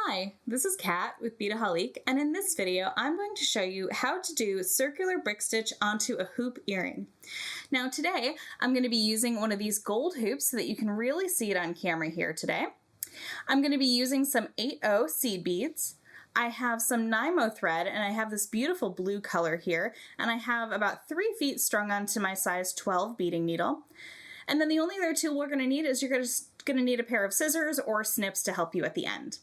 Hi, this is Kat with Beadaholique, and in this video I'm going to show you how to do circular brick stitch onto a hoop earring. Now today I'm going to be using one of these gold hoops so that you can really see it on camera here today. I'm going to be using some 8/0 seed beads. I have some NYMO thread and I have this beautiful blue color here, and I have about 3 feet strung onto my size 12 beading needle. And then the only other tool we're going to need is you're just going to need a pair of scissors or snips to help you at the end.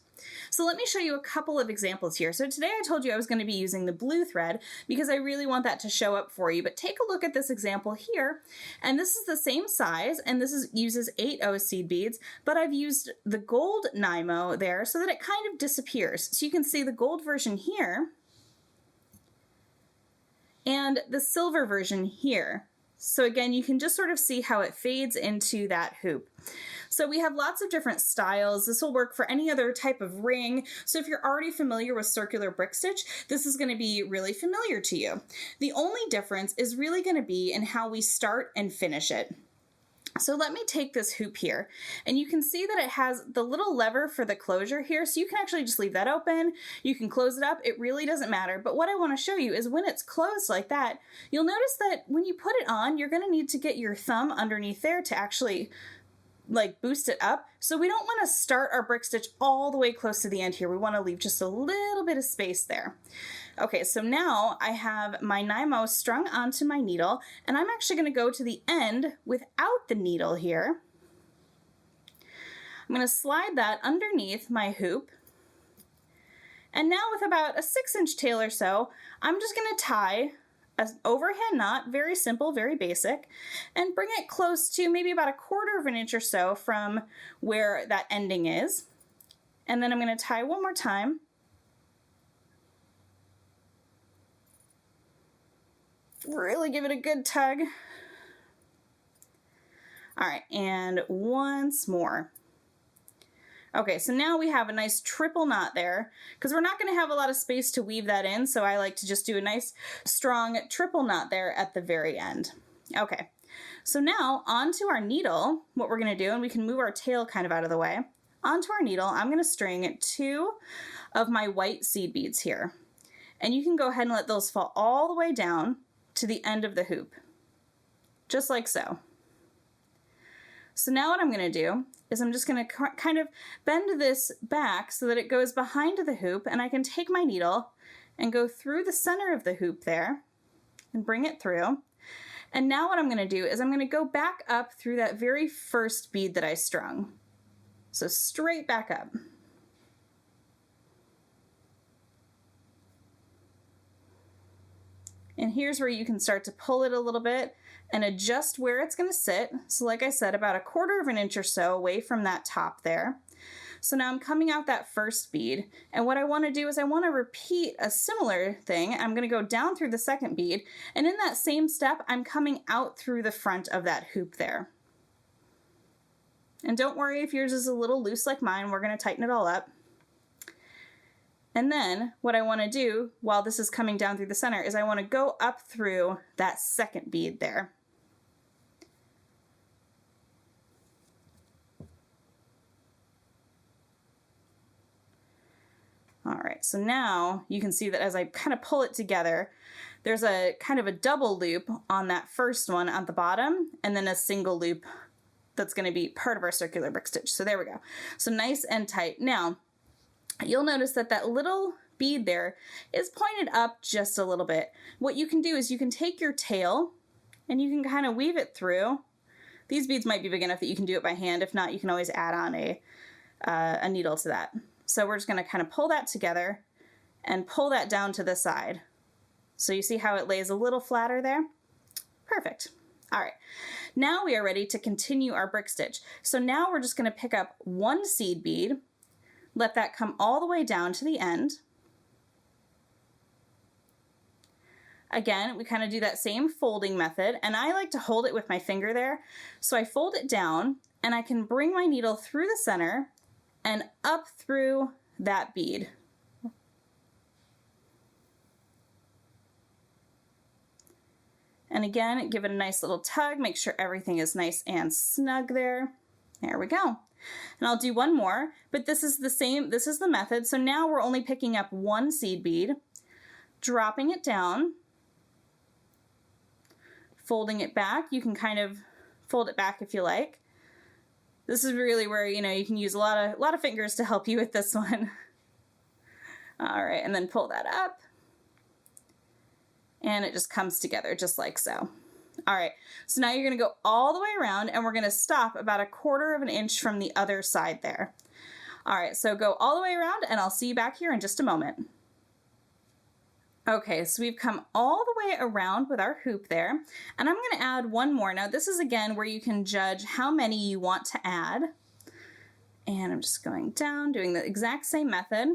So let me show you a couple of examples here. So today I told you I was going to be using the blue thread because I really want that to show up for you, but take a look at this example here, and this is the same size, and this uses 8/0 seed beads, but I've used the gold NYMO there so that it kind of disappears. So you can see the gold version here and the silver version here. So again, you can just sort of see how it fades into that hoop. So we have lots of different styles. This will work for any other type of ring. So if you're already familiar with circular brick stitch, this is going to be really familiar to you. The only difference is really going to be in how we start and finish it. So let me take this hoop here, and you can see that it has the little lever for the closure here, so you can actually just leave that open. You can close it up, it really doesn't matter. But what I want to show you is when it's closed like that, you'll notice that when you put it on, you're going to need to get your thumb underneath there to actually boost it up. So we don't want to start our brick stitch all the way close to the end here. We want to leave just a little bit of space there. Okay, so now I have my NYMO strung onto my needle, and I'm actually going to go to the end without the needle here. I'm going to slide that underneath my hoop, and now with about a 6-inch tail or so, I'm just going to tie an overhand knot, very simple, very basic, and bring it close to maybe about 1/4 of an inch or so from where that ending is. And then I'm going to tie one more time. Really give it a good tug. All right, and once more. Okay, so now we have a nice triple knot there, because we're not going to have a lot of space to weave that in, so I like to just do a nice strong triple knot there at the very end. Okay, so now onto our needle, what we're going to do, and we can move our tail kind of out of the way, onto our needle, I'm going to string 2 of my white seed beads here. And you can go ahead and let those fall all the way down to the end of the hoop, just like so. So now what I'm going to do is I'm just going to kind of bend this back so that it goes behind the hoop, and I can take my needle and go through the center of the hoop there and bring it through. And now what I'm going to do is I'm going to go back up through that very first bead that I strung. So straight back up. And here's where you can start to pull it a little bit and adjust where it's going to sit. So like I said, about 1/4 of an inch or so away from that top there. So now I'm coming out that first bead, and what I want to do is I want to repeat a similar thing. I'm going to go down through the second bead, and in that same step, I'm coming out through the front of that hoop there. And don't worry if yours is a little loose like mine, we're going to tighten it all up. And then what I want to do while this is coming down through the center is I want to go up through that second bead there. All right, so now you can see that as I kind of pull it together, there's a kind of a double loop on that first one at the bottom, and then a single loop that's going to be part of our circular brick stitch. So there we go. So nice and tight. Now, you'll notice that that little bead there is pointed up just a little bit. What you can do is you can take your tail and you can kind of weave it through. These beads might be big enough that you can do it by hand. If not, you can always add on a needle to that. So we're just going to kind of pull that together and pull that down to the side. So you see how it lays a little flatter there? Perfect. All right, now we are ready to continue our brick stitch. So now we're just going to pick up 1 seed bead, let that come all the way down to the end. Again, we kind of do that same folding method, and I like to hold it with my finger there. So I fold it down, and I can bring my needle through the center and up through that bead. And again, give it a nice little tug, make sure everything is nice and snug there. There we go. And I'll do one more, but this is the same, this is the method. So now we're only picking up one seed bead, dropping it down, folding it back. You can kind of fold it back if you like. This is really where, you know, you can use a lot of fingers to help you with this one. All right, and then pull that up. And it just comes together just like so. All right, so now you're gonna go all the way around and we're gonna stop about 1/4 of an inch from the other side there. All right, so go all the way around and I'll see you back here in just a moment. Okay, so we've come all the way around with our hoop there, and I'm gonna add one more. Now this is again where you can judge how many you want to add. And I'm just going down, doing the exact same method.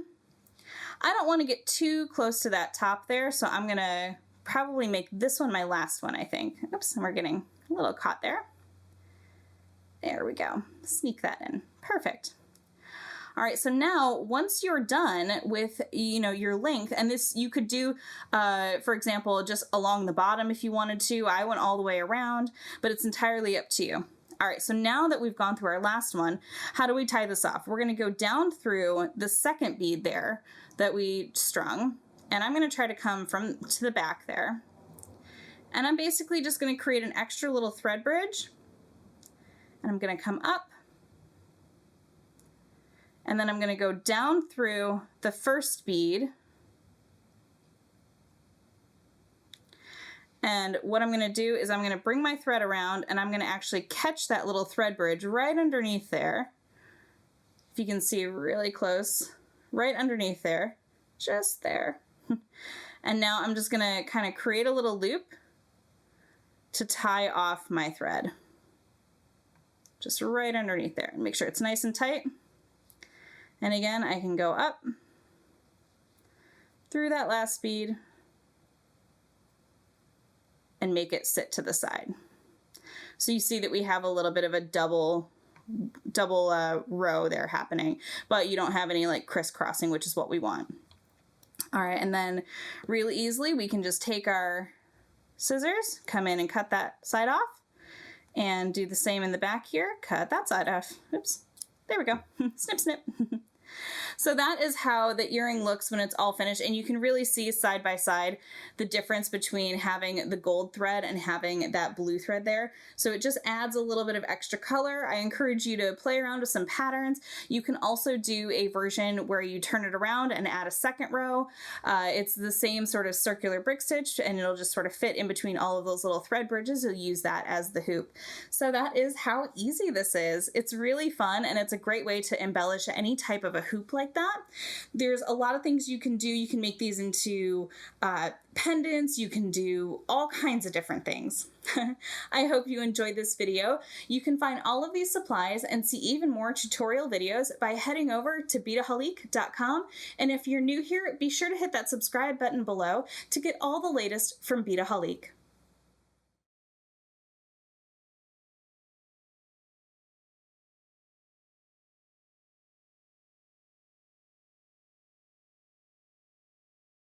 I don't wanna get too close to that top there, so I'm gonna probably make this one my last one, I think. Oops, and we're getting a little caught there. There we go. Sneak that in. Perfect. All right, so now once you're done with, you know, your length, and this you could do, for example, just along the bottom if you wanted to. I went all the way around, but it's entirely up to you. All right, so now that we've gone through our last one, how do we tie this off? We're gonna go down through the second bead there that we strung, and I'm gonna try to come from to the back there. And I'm basically just gonna create an extra little thread bridge, and I'm gonna come up, and then I'm gonna go down through the first bead. And what I'm gonna do is I'm gonna bring my thread around and I'm gonna actually catch that little thread bridge right underneath there. If you can see really close, right underneath there, just there. And now I'm just gonna kind of create a little loop to tie off my thread. Just right underneath there, and make sure it's nice and tight. And again, I can go up through that last bead and make it sit to the side. So you see that we have a little bit of a double row there happening, but you don't have any like crisscrossing, which is what we want. All right, and then really easily we can just take our scissors, come in and cut that side off, and do the same in the back here, cut that side off. Oops, there we go. Snip, snip. So that is how the earring looks when it's all finished, and you can really see side by side the difference between having the gold thread and having that blue thread there. So it just adds a little bit of extra color. I encourage you to play around with some patterns. You can also do a version where you turn it around and add a second row. It's the same sort of circular brick stitch, and it'll just sort of fit in between all of those little thread bridges. You'll use that as the hoop. So that is how easy this is. It's really fun, and it's a great way to embellish any type of a hoop like that. There's a lot of things you can do. You can make these into pendants. You can do all kinds of different things. I hope you enjoyed this video. You can find all of these supplies and see even more tutorial videos by heading over to Beadaholique.com. And if you're new here, be sure to hit that subscribe button below to get all the latest from Beadaholique.